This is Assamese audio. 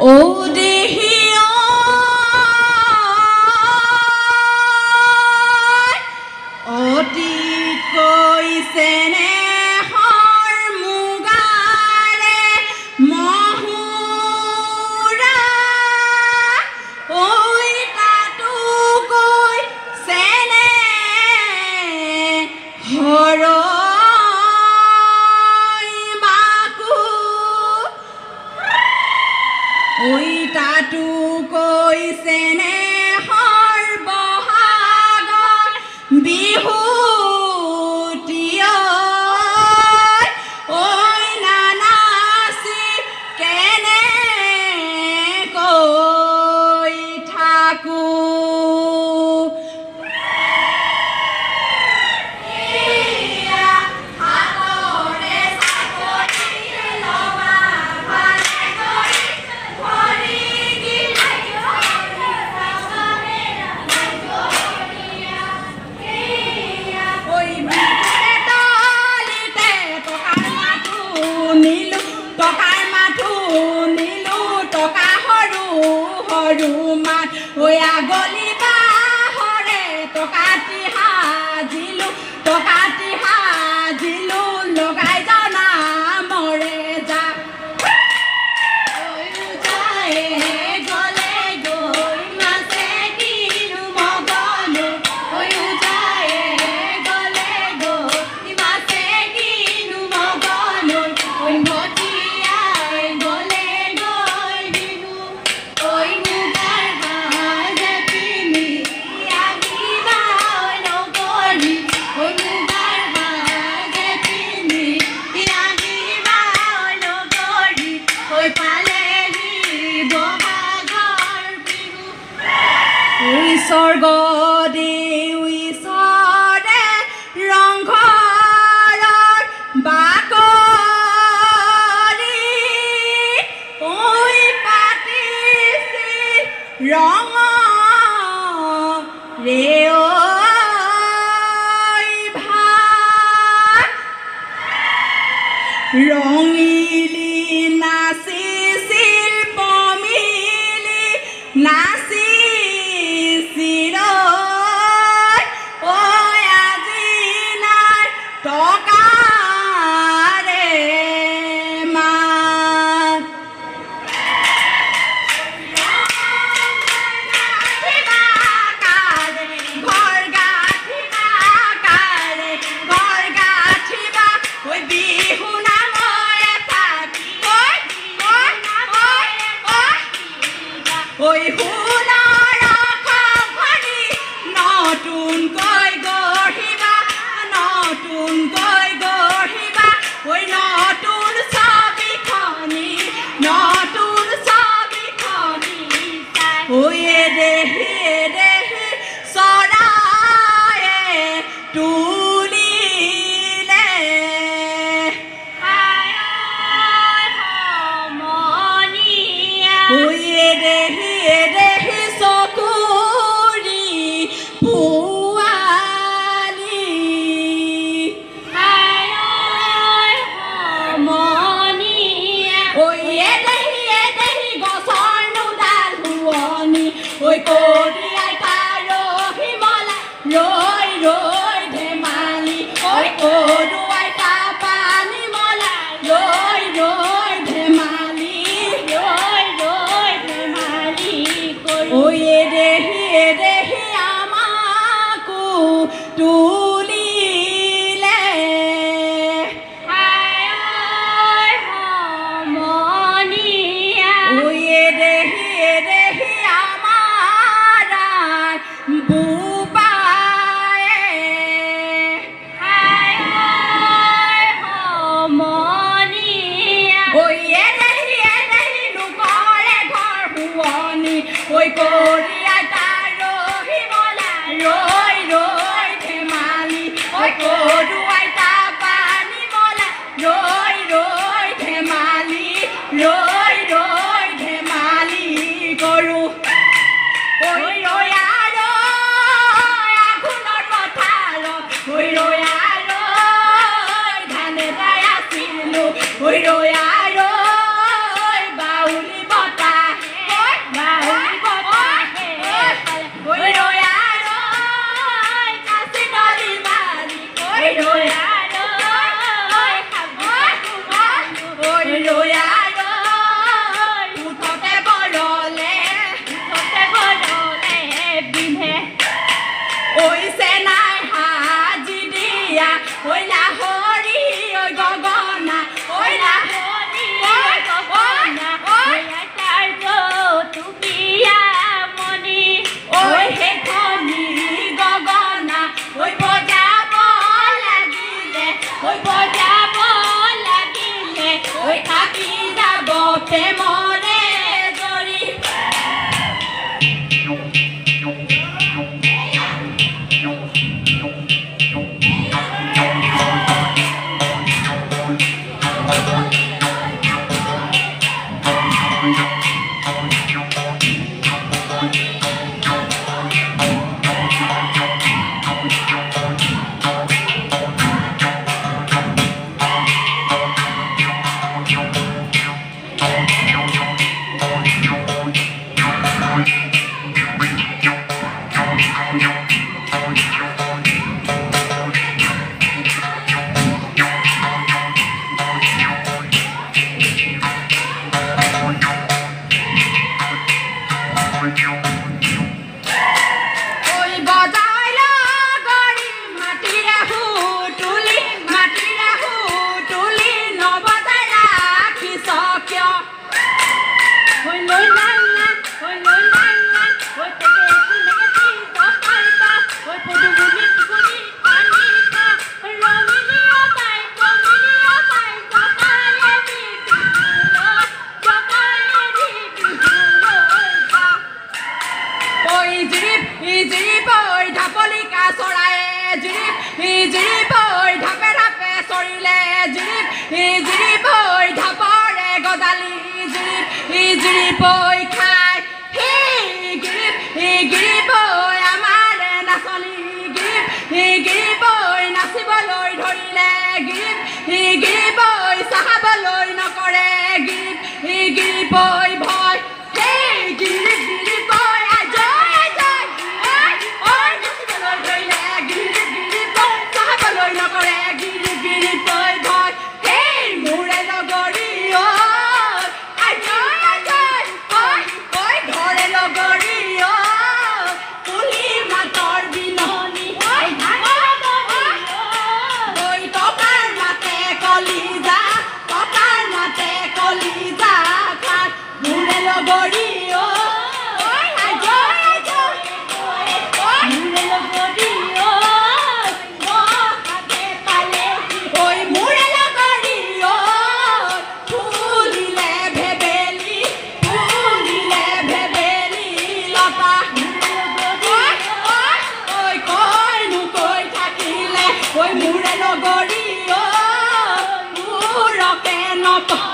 Oh, dehi অতি কৈছেনে হৰ মুগাৰে মহুৰা ঐ তাতো কৈছেনে হৰ বাকু ঐ তাতো কৈছেনে হৰ বহাগৰ বিহু গলি বাহৰে টকাটি হাজিলো লগাই যাও না মৰে যা গলে গৈ মাছে কিনো মগলো যায় গলে গৈ মাছে কিনো মগলো ভটিয়াই গলে গৈ দিনো স্বৰ্গদেউচৰে ৰংঘৰৰ বাকৰি ঐ পাতিছিল ৰঙ ৰে ৰঙিলি নাচিছিল পমিলি নাচিছিল আজি নাই টকাৰে মা ঘৰ গাঠিবা বিহু ঐ সোণৰ খৰি নতুনকৈ গঢ়িবা ঐ নতুন ছবিখনি ঐ দেহি চৰায়ে তুলিলে ঐ দেহি চকুৰি পোৱালি ঐ দেহি গছৰ নোডাল শুৱনি ঐ কৰি আইতা ৰহিমলা ৰৈ ধেমালি ঐ কৰো আইতা পানী মলা ৰৈ ধেমালি ঐ দেহি আমাকো তুলিলে ঐ দেহি আমাৰ বোপায়ে Oi, mure no gorio, muro que no